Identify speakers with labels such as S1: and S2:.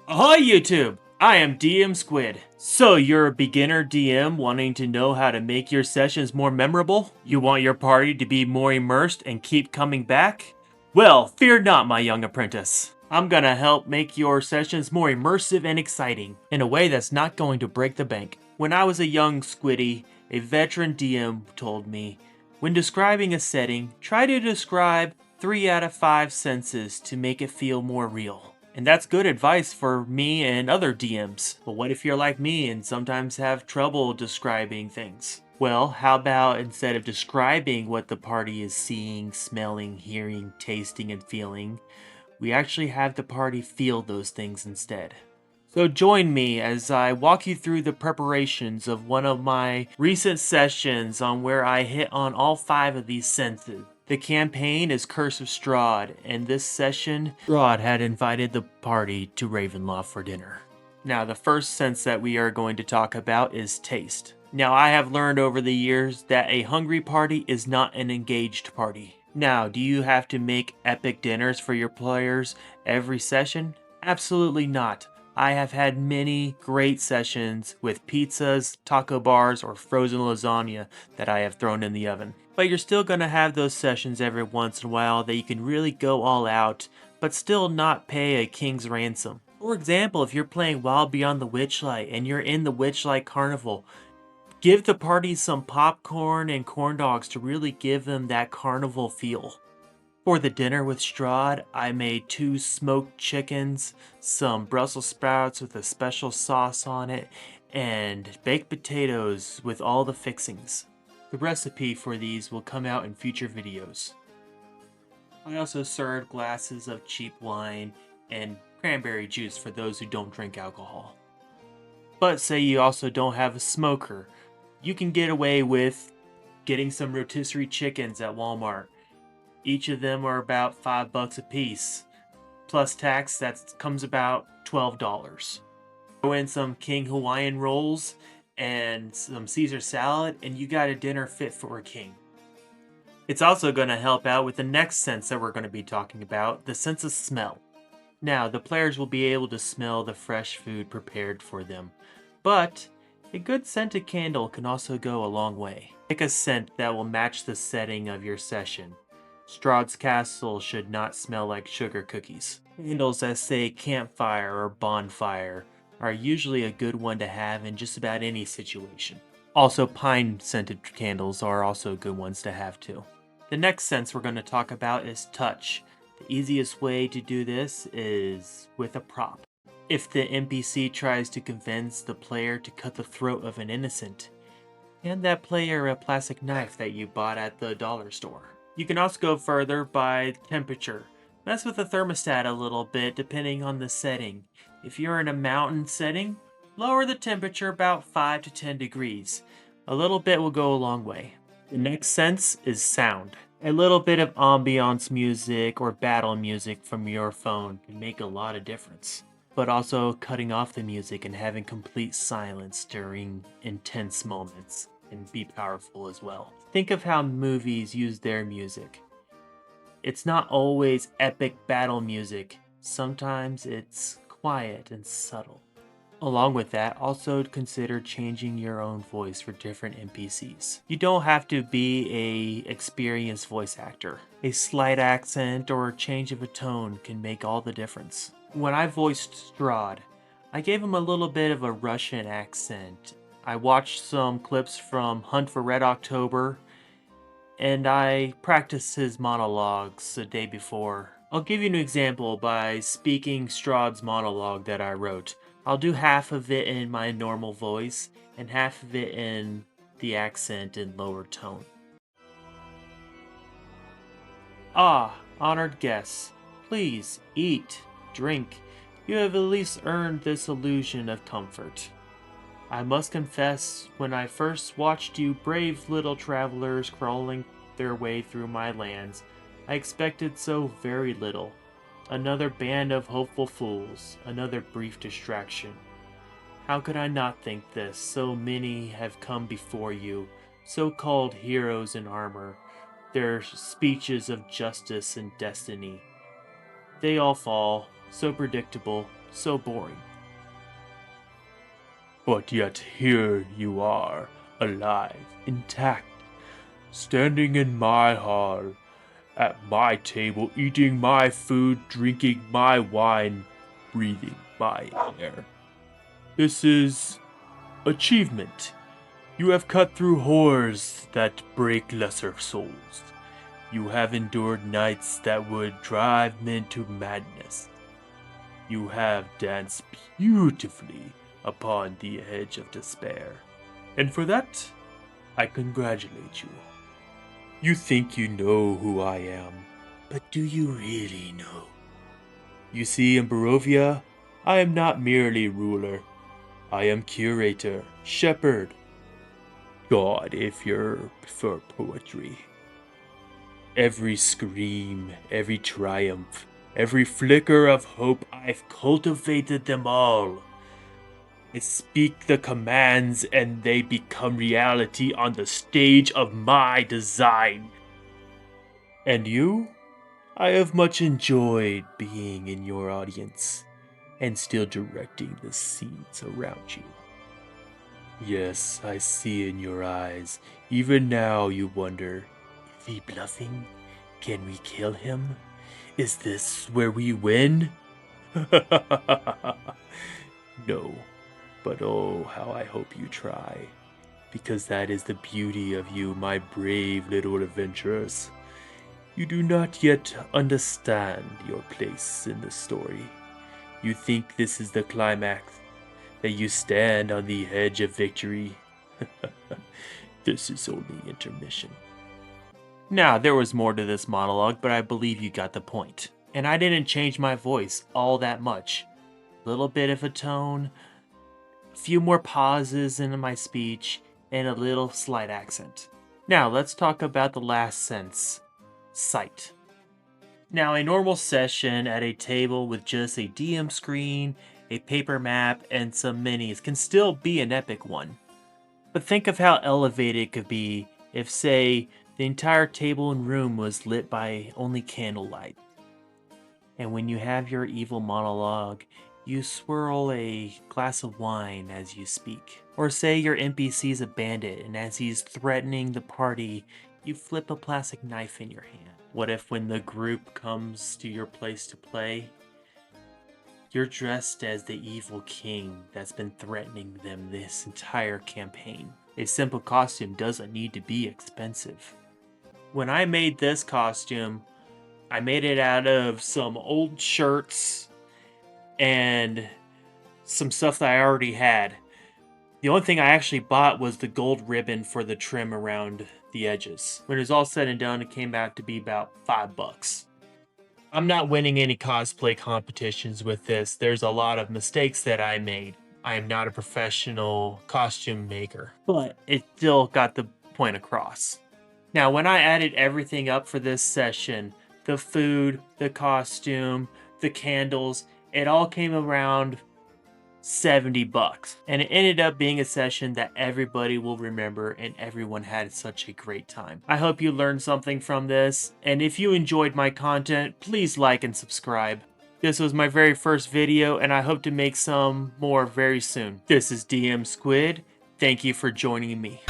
S1: Ahoy YouTube! I am DM Squid. So you're a beginner DM wanting to know how to make your sessions more memorable? You want your party to be more immersed and keep coming back? Well, fear not, my young apprentice. I'm gonna help make your sessions more immersive and exciting in a way that's not going to break the bank. When I was a young squiddy, a veteran DM told me, when describing a setting, try to describe 3 out of 5 senses to make it feel more real. And that's good advice for me and other DMs. But what if you're like me and sometimes have trouble describing things? Well, how about instead of describing what the party is seeing, smelling, hearing, tasting, and feeling, we actually have the party feel those things instead. So join me as I walk you through the preparations of one of my recent sessions on where I hit on all 5 of these senses. The campaign is Curse of Strahd, and this session, Strahd had invited the party to Ravenloft for dinner. Now, the first sense that we are going to talk about is taste. Now, I have learned over the years that a hungry party is not an engaged party. Now, do you have to make epic dinners for your players every session? Absolutely not. I have had many great sessions with pizzas, taco bars, or frozen lasagna that I have thrown in the oven. But you're still going to have those sessions every once in a while that you can really go all out, but still not pay a king's ransom. For example, if you're playing Wild Beyond the Witchlight and you're in the Witchlight Carnival, give the party some popcorn and corn dogs to really give them that carnival feel. For the dinner with Strahd, I made 2 smoked chickens, some Brussels sprouts with a special sauce on it, and baked potatoes with all the fixings. The recipe for these will come out in future videos. I also served glasses of cheap wine and cranberry juice for those who don't drink alcohol. But say you also don't have a smoker, you can get away with getting some rotisserie chickens at Walmart. Each of them are about $5 a piece. Plus tax, that comes about $12. Throw in some King Hawaiian rolls and some Caesar salad, and you got a dinner fit for a king. It's also going to help out with the next sense that we're going to be talking about, the sense of smell. Now, the players will be able to smell the fresh food prepared for them, but a good scented candle can also go a long way. Pick a scent that will match the setting of your session. Strahd's castle should not smell like sugar cookies. Candles that say campfire or bonfire are usually a good one to have in just about any situation. Also, pine-scented candles are also good ones to have too. The next sense we're going to talk about is touch. The easiest way to do this is with a prop. If the NPC tries to convince the player to cut the throat of an innocent, hand that player a plastic knife that you bought at the dollar store. You can also go further by temperature. Mess with the thermostat a little bit depending on the setting. If you're in a mountain setting, lower the temperature about 5 to 10 degrees. A little bit will go a long way. The next sense is sound. A little bit of ambiance music or battle music from your phone can make a lot of difference. But also cutting off the music and having complete silence during intense moments can be powerful as well. Think of how movies use their music. It's not always epic battle music. Sometimes it's quiet and subtle. Along with that, also consider changing your own voice for different NPCs. You don't have to be an experienced voice actor. A slight accent or a change of a tone can make all the difference. When I voiced Strahd, I gave him a little bit of a Russian accent. I watched some clips from Hunt for Red October, and I practiced his monologues the day before. I'll give you an example by speaking Strahd's monologue that I wrote. I'll do half of it in my normal voice, and half of it in the accent in lower tone. Ah, honored guests, please eat, drink. You have at least earned this illusion of comfort. I must confess, when I first watched you brave little travelers crawling their way through my lands, I expected so very little. Another band of hopeful fools, another brief distraction. How could I not think this? So many have come before you, so-called heroes in armor, their speeches of justice and destiny. They all fall, So predictable, so boring. But yet here you are, alive, intact, standing in my hall, at my table, eating my food, drinking my wine, breathing my air. This is achievement. You have cut through horrors that break lesser souls. You have endured nights that would drive men to madness. You have danced beautifully upon the edge of despair. And for that, I congratulate you. You think you know who I am, but do you really know? You see, in Barovia, I am not merely ruler. I am curator, shepherd, God if you prefer poetry. Every scream, every triumph, every flicker of hope, I've cultivated them all. I speak the commands and they become reality on the stage of my design. And you? I have much enjoyed being in your audience and still directing the scenes around you. Yes, I see in your eyes. Even now you wonder, is he bluffing? Can we kill him? Is this where we win? No, but oh, how I hope you try. Because that is the beauty of you, my brave little adventurers. You do not yet understand your place in the story. You think this is the climax, that you stand on the edge of victory. This is only intermission. Now, there was more to this monologue, but I believe you got the point. And I didn't change my voice all that much. A little bit of a tone, a few more pauses in my speech, and a little slight accent. Now, let's talk about the last sense, sight. Now, a normal session at a table with just a DM screen, a paper map, and some minis can still be an epic one. But think of how elevated it could be if, say, the entire table and room was lit by only candlelight. And when you have your evil monologue, you swirl a glass of wine as you speak. Or say your NPC's a bandit, and as he's threatening the party, you flip a plastic knife in your hand. What if when the group comes to your place to play, you're dressed as the evil king that's been threatening them this entire campaign? A simple costume doesn't need to be expensive. When I made this costume, I made it out of some old shirts and some stuff that I already had. The only thing I actually bought was the gold ribbon for the trim around the edges. When it was all said and done, it came out to be about $5. I'm not winning any cosplay competitions with this. There's a lot of mistakes that I made. I am not a professional costume maker, but it still got the point across. Now, when I added everything up for this session, the food, the costume, the candles, it all came around $70. And it ended up being a session that everybody will remember and everyone had such a great time. I hope you learned something from this, and if you enjoyed my content, please like and subscribe. This was my very first video, and I hope to make some more very soon. This is DM Squid. Thank you for joining me.